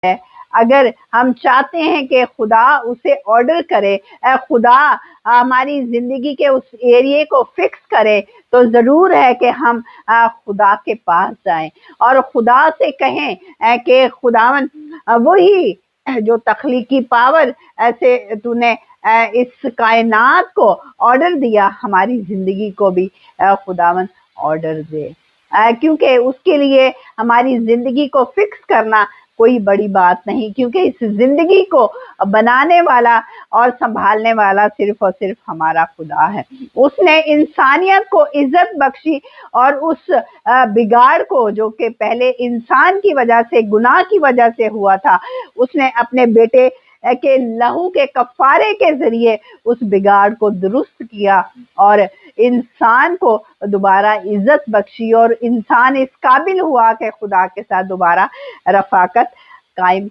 ہے اگر ہم چاہتے ہیں کہ خدا اسے آرڈر کرے، خدا ہماری زندگی کے اس ایریے کو فکس کرے، تو ضرور ہے کہ ہم خدا کے پاس جائیں اور خدا سے کہیں کہ خداون وہی جو تخلیقی پاور ایسے تو نے اس کائنات کو آرڈر دیا، ہماری زندگی کو بھی خداون آرڈر دے، کیونکہ اس کے لیے ہماری زندگی کو فکس کرنا کوئی بڑی بات نہیں، کیونکہ اس زندگی کو بنانے والا اور سنبھالنے والا صرف اور صرف ہمارا خدا ہے۔ اس نے انسانیت کو عزت بخشی اور اس بگاڑ کو جو کہ پہلے انسان کی وجہ سے، گناہ کی وجہ سے ہوا تھا، اس نے اپنے بیٹے کے لہو کے کفارے کے ذریعے اس بگاڑ کو درست کیا اور انسان کو دوبارہ عزت بخشی اور انسان اس قابل ہوا کہ خدا کے ساتھ دوبارہ رفاقت قائم